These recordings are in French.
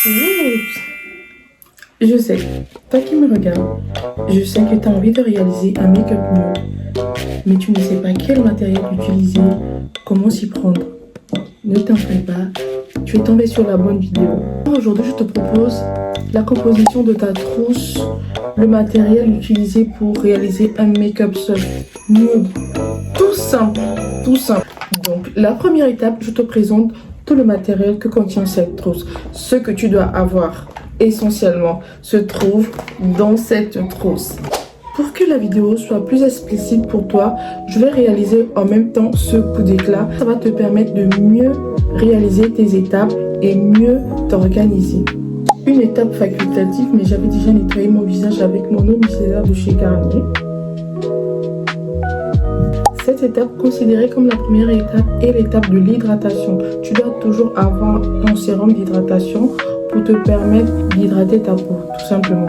Oups. Je sais, toi qui me regardes, je sais que tu as envie de réaliser un make-up mieux, mais tu ne sais pas quel matériel utiliser, comment s'y prendre. Ne t'en fais pas, tu es tombé sur la bonne vidéo. Aujourd'hui, je te propose la composition de ta trousse, le matériel utilisé pour réaliser un make-up soft nude. Tout simple, tout simple. Donc, la première étape, je te présente tout le matériel que contient cette trousse. Ce que tu dois avoir essentiellement se trouve dans cette trousse. Pour que la vidéo soit plus explicite pour toi, je vais réaliser en même temps ce coup d'éclat. Ça va te permettre de mieux réaliser tes étapes et mieux t'organiser. Une étape facultative, mais j'avais déjà nettoyé mon visage avec mon eau micellaire de chez Garnier. Cette étape, considérée comme la première étape, est l'étape de l'hydratation. Tu dois toujours avoir ton sérum d'hydratation pour te permettre d'hydrater ta peau, tout simplement.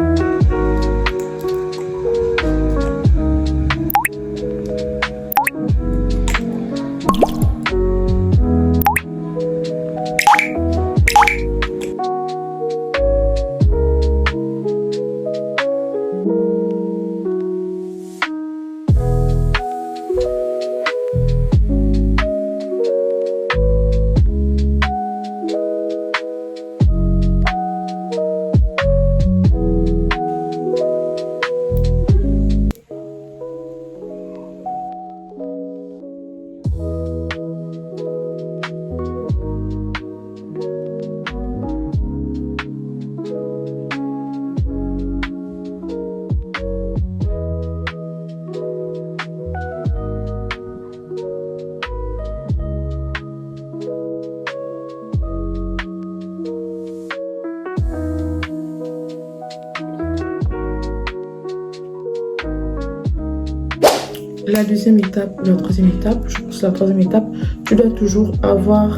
La deuxième étape, la troisième étape, je pense la troisième étape, tu dois toujours avoir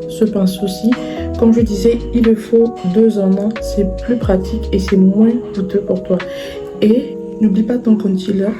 ce pinceau-ci. Comme je disais, il le faut 2 en 1, c'est plus pratique et c'est moins coûteux pour toi. Et n'oublie pas ton concealer.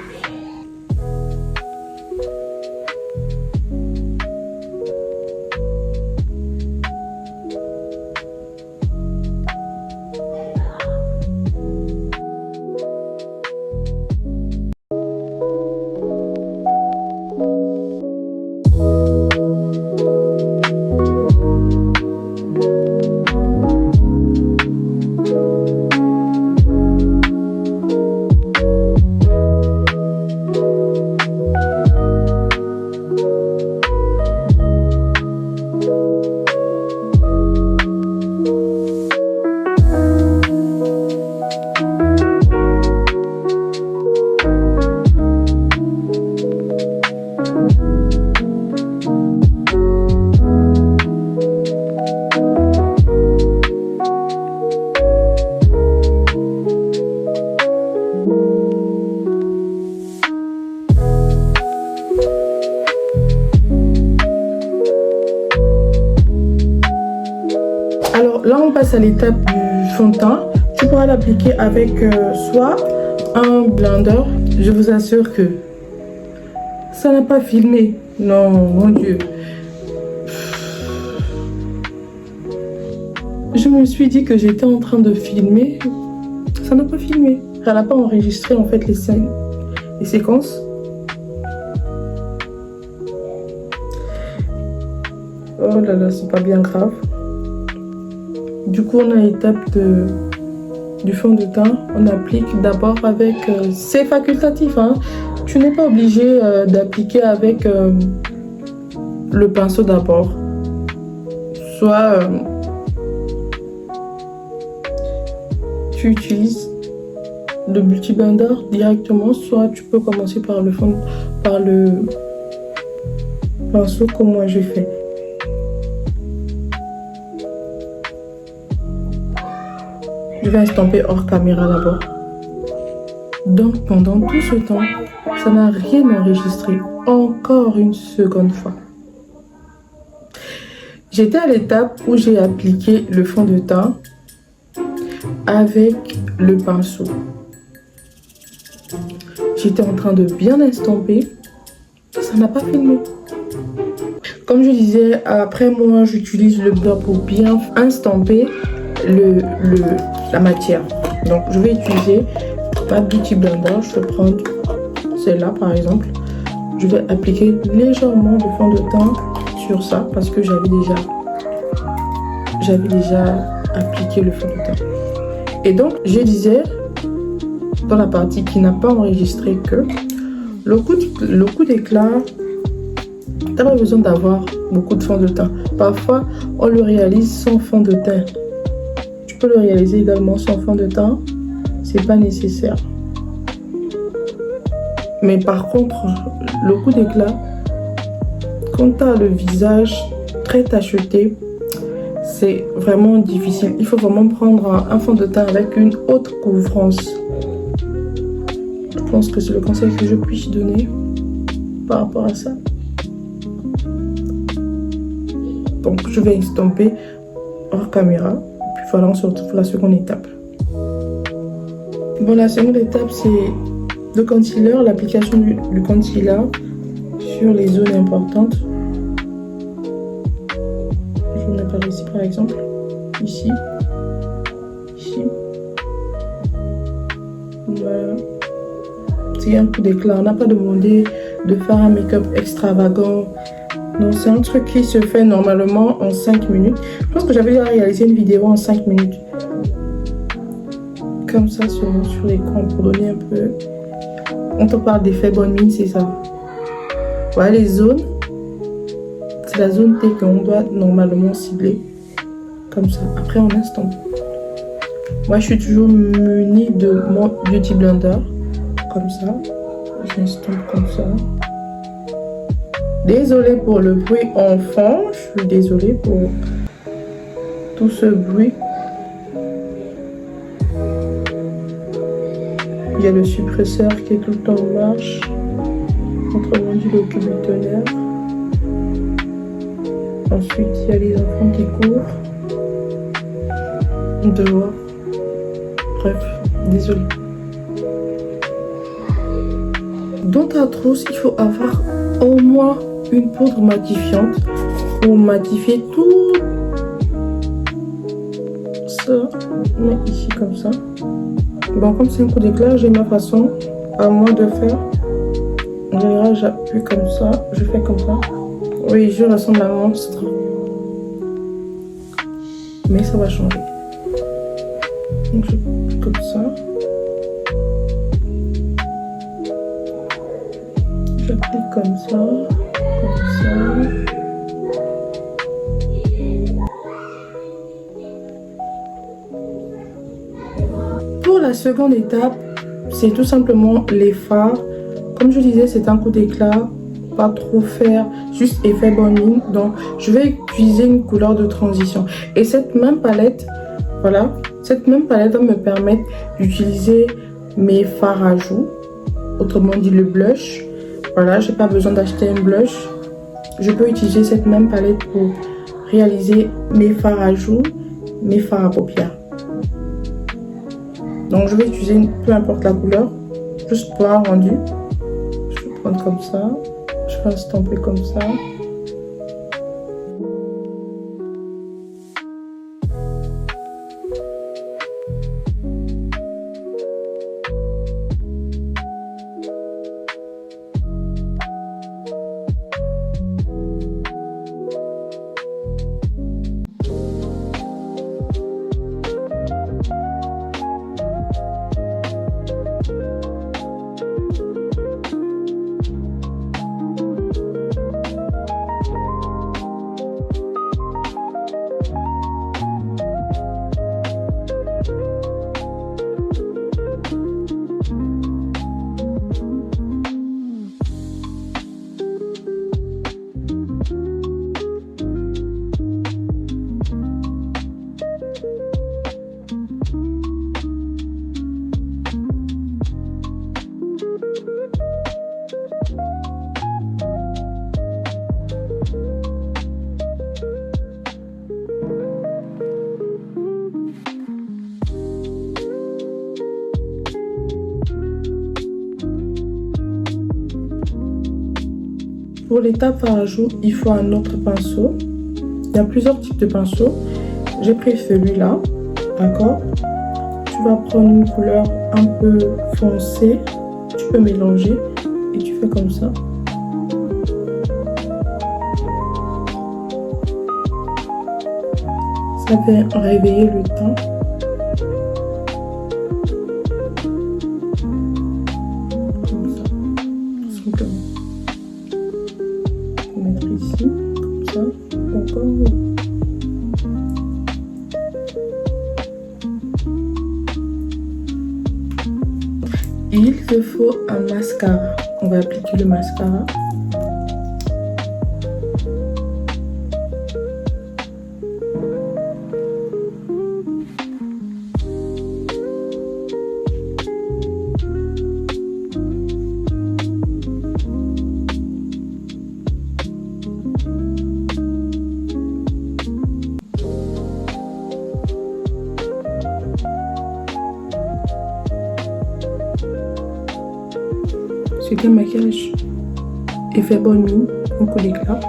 Alors là, on passe à l'étape du fond de teint. Tu pourras l'appliquer avec soit un blender. Je vous assure que ça n'a pas filmé. Non, mon Dieu. Je me suis dit que j'étais en train de filmer. Ça n'a pas filmé. Elle n'a pas enregistré en fait les scènes, les séquences. Oh là là, c'est pas bien grave. Du coup, on a l'étape du fond de teint. On applique d'abord avec... c'est facultatif, hein. Tu n'es pas obligé d'appliquer avec le pinceau d'abord. Soit tu utilises le multi-blender directement, soit tu peux commencer par le pinceau comme moi j'ai fait. Je vais estomper hors caméra d'abord. Donc pendant tout ce temps, ça n'a rien enregistré. Encore une seconde fois. J'étais à l'étape où j'ai appliqué le fond de teint avec le pinceau. J'étais en train de bien estomper. Ça n'a pas filmé. Comme je disais, après moi, j'utilise le beurre pour bien estomper. la matière. Donc je vais utiliser ma Beauty Blender. Je vais prendre celle-là par exemple. Je vais appliquer légèrement de fond de teint sur ça parce que j'avais déjà appliqué le fond de teint. Et donc je disais dans la partie qui n'a pas enregistré que le coup d'éclat, t'as pas besoin d'avoir beaucoup de fond de teint. Parfois on le réalise sans fond de teint. Tu peux le réaliser également sans fond de teint, c'est pas nécessaire. Mais par contre, le coup d'éclat, quand tu as le visage très tacheté, c'est vraiment difficile. Il faut vraiment prendre un fond de teint avec une haute couvrance. Je pense que c'est le conseil que je puisse donner par rapport à ça. Donc je vais estomper hors caméra. Puis voilà, on se retrouve pour la seconde étape. Bon, la seconde étape, c'est le concealer, l'application du concealer sur les zones importantes. Je vais mettre par ici par exemple, ici, ici. Voilà. C'est un coup d'éclat. On n'a pas demandé de faire un make-up extravagant. Non, c'est un truc qui se fait normalement en 5 minutes. Je pense que j'avais déjà réalisé une vidéo en 5 minutes. Comme ça sur l'écran pour donner un peu. On te parle d'effet bonne mine, c'est ça. Voilà les zones. C'est la zone T qu'on doit normalement cibler. Comme ça. Après on estompe. Moi je suis toujours munie de mon Beauty Blender. Comme ça. J'estompe comme ça. Désolée pour le bruit en fond. Je suis désolée pour tout ce bruit. Il y a le suppresseur qui est tout le temps en marche. Autrement dit, le cubitonnerre. Ensuite, il y a les enfants qui courent. Dehors. Bref, désolé. Dans ta trousse, il faut avoir au moins une poudre matifiante pour matifier tout ça. Mais ici, comme ça. Bon, comme c'est un coup d'éclat, j'ai ma façon à moi de faire. En général, j'appuie comme ça, je fais comme ça. Oui, je ressemble à un monstre. Mais ça va changer. Donc, je fais comme ça. J'applique comme ça, comme ça. Pour la seconde étape, c'est tout simplement les fards. Comme je disais, c'est un coup d'éclat, pas trop faire, juste effet bonne mine. Donc, je vais utiliser une couleur de transition. Et cette même palette, voilà, cette même palette va me permettre d'utiliser mes fards à joues. Autrement dit, le blush. Voilà, j'ai pas besoin d'acheter un blush. Je peux utiliser cette même palette pour réaliser mes fards à joues, mes fards à paupières. Donc je vais utiliser peu importe la couleur, juste pour un rendu. Je vais prendre comme ça, je vais estomper comme ça. Pour l'étape fard à joues, il faut un autre pinceau. Il y a plusieurs types de pinceaux. J'ai pris celui-là. D'accord? Tu vas prendre une couleur un peu foncée. Tu peux mélanger et tu fais comme ça. Ça fait réveiller le teint. Comme ça, tout simplement. On va mettre ici, comme ça, encore. Il te faut un mascara. On va appliquer le mascara. C'est un maquillage effet bonne mine, beaucoup d'éclat,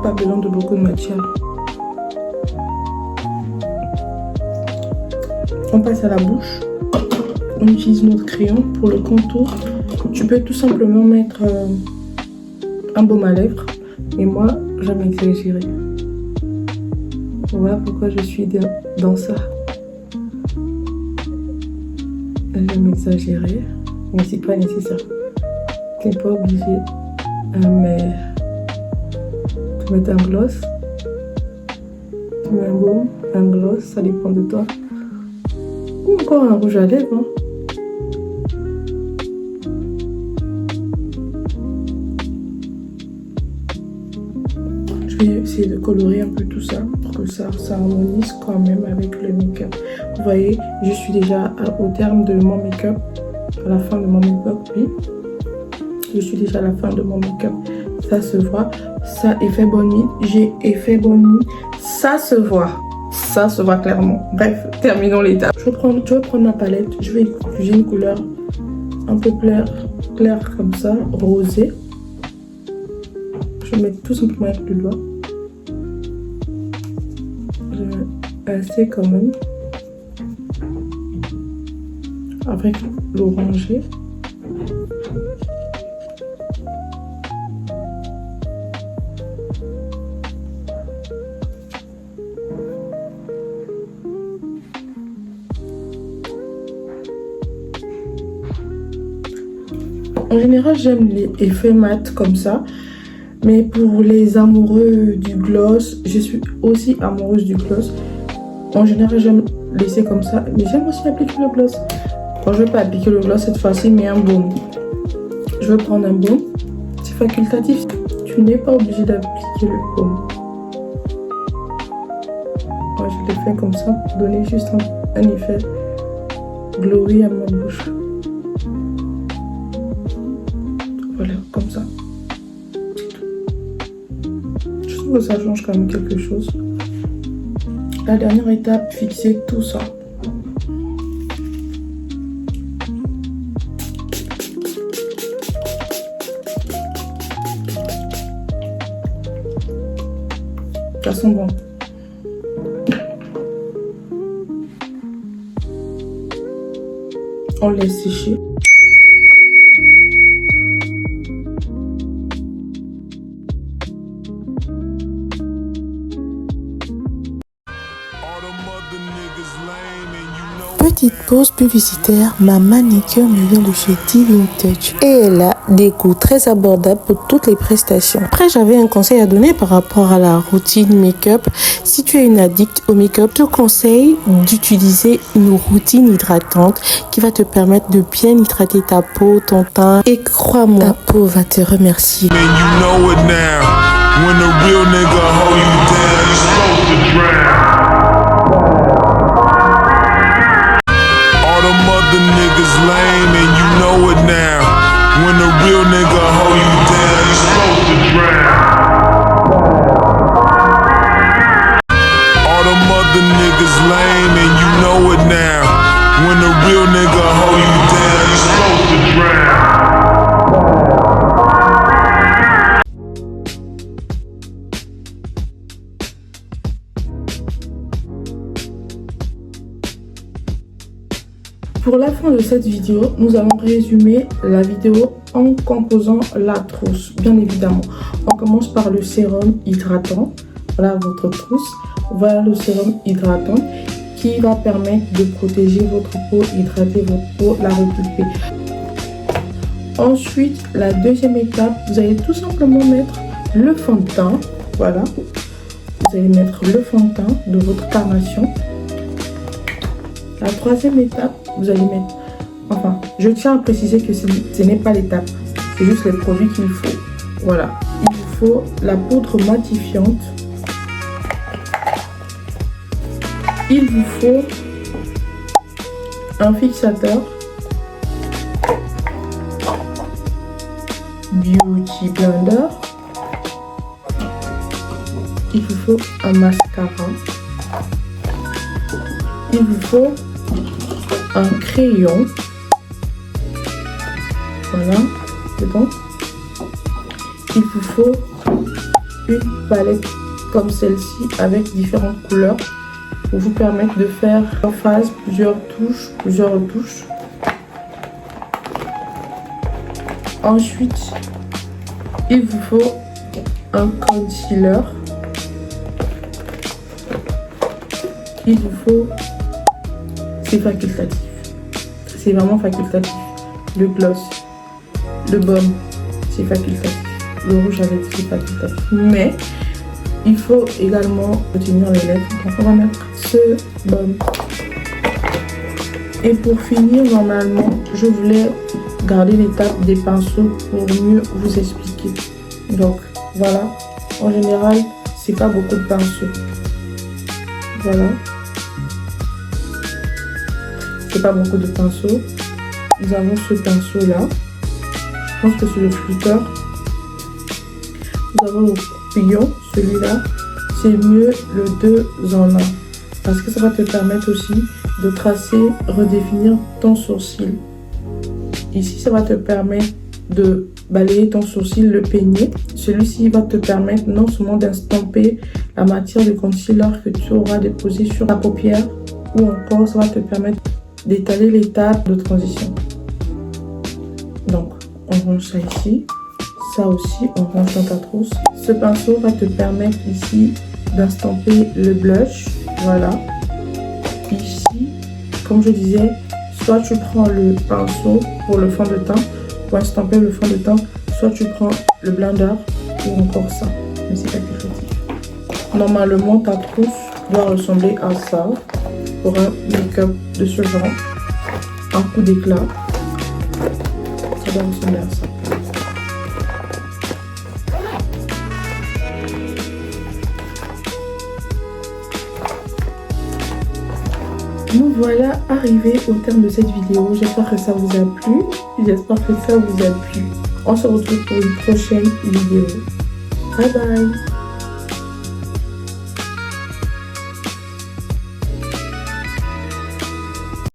pas besoin de beaucoup de matière. On passe à la bouche. On utilise notre crayon pour le contour. Tu peux tout simplement mettre un baume à lèvres. Et moi, j'aime exagérer. Voilà pourquoi je suis dans ça. J'aime exagérer, mais c'est pas nécessaire. Tu n'es pas obligé, mais tu mets un gloss, tu mets un baume, un gloss, ça dépend de toi. Ou encore un rouge à lèvres. Hein. Je vais essayer de colorer un peu tout ça pour que ça harmonise quand même avec le make-up. Vous voyez, je suis déjà au terme de mon make-up, à la fin de mon make-up, oui. Je suis déjà à la fin de mon make-up. Ça se voit. Ça, effet bonne mine. J'ai effet bonne mine. Ça se voit. Ça se voit clairement. Bref, terminons l'étape. Je vais prendre ma palette. J'ai une couleur un peu claire comme ça, rosée. Je vais mettre tout simplement avec le doigt. Je vais assez quand même. Avec l'orangé. En général, j'aime les effets mat comme ça. Mais pour les amoureux du gloss, je suis aussi amoureuse du gloss. En général, j'aime laisser comme ça. Mais j'aime aussi appliquer le gloss. Quand je ne vais pas appliquer le gloss cette fois-ci, mais un baume. Je vais prendre un baume. C'est facultatif. Tu n'es pas obligé d'appliquer le baume. Moi, je l'ai fait comme ça pour donner juste un effet glowy à ma bouche. Voilà, comme ça. Je trouve que ça change quand même quelque chose. La dernière étape, fixer tout ça. Ça sent bon. On laisse sécher. Petite pause publicitaire, ma manicure me vient de chez Divine Touch et elle a des coûts très abordables pour toutes les prestations. Après, j'avais un conseil à donner par rapport à la routine make-up. Si tu es une addict au make-up, je te conseille d'utiliser une routine hydratante qui va te permettre de bien hydrater ta peau, ton teint et crois-moi, ta peau va te remercier. The niggas lame and you know it now. When a real nigga hold you down, you supposed to drown. All them other niggas lame and you know it now. When a real nigga hold you down, you supposed to drown. Pour la fin de cette vidéo, nous allons résumer la vidéo en composant la trousse, bien évidemment. On commence par le sérum hydratant. Voilà votre trousse. Voilà le sérum hydratant qui va permettre de protéger votre peau, hydrater votre peau, la repulper. Ensuite, la deuxième étape, vous allez tout simplement mettre le fond de teint. Voilà. Vous allez mettre le fond de teint de votre carnation. La troisième étape, vous allez mettre... Enfin, je tiens à préciser que ce n'est pas l'étape. C'est juste les produits qu'il faut. Voilà. Il vous faut la poudre matifiante. Il vous faut un fixateur. Beauty blender. Il vous faut un mascara. Il vous faut un crayon. Voilà, c'est bon. Il vous faut une palette comme celle-ci avec différentes couleurs pour vous permettre de faire en phase plusieurs retouches. Ensuite, il vous faut un concealer. Il vous faut, c'est facultatif, c'est vraiment facultatif. Le gloss, le baume, c'est facultatif. Le rouge à lèvres, c'est facultatif. Mais il faut également retenir les lèvres. Donc on va mettre ce baume. Et pour finir, normalement, je voulais garder l'étape des pinceaux pour mieux vous expliquer. Donc voilà, en général, c'est pas beaucoup de pinceaux. Voilà. C'est pas beaucoup de pinceaux. Nous avons ce pinceau là. Je pense que c'est le flûteur. Nous avons le courbillon, celui-là. C'est mieux le 2 en 1. Parce que ça va te permettre aussi de tracer, redéfinir ton sourcil. Ici, ça va te permettre de balayer ton sourcil, le peigner. Celui-ci va te permettre non seulement d'instamper la matière de concealer que tu auras déposé sur la paupière, ou encore ça va te permettre d'étaler l'étape de transition. Donc, on range ça ici. Ça aussi, on range dans ta trousse. Ce pinceau va te permettre ici d'instamper le blush. Voilà. Ici, comme je disais, soit tu prends le pinceau pour le fond de teint, pour estamper le fond de teint, soit tu prends le blender ou encore ça. Mais c'est facultatif. Normalement, ta trousse doit ressembler à ça. Pour un make-up de ce genre, un coup d'éclat, ça doit ressembler à ça. Nous voilà arrivés au terme de cette vidéo. J'espère que ça vous a plu. J'espère que ça vous a plu. On se retrouve pour une prochaine vidéo. Bye bye.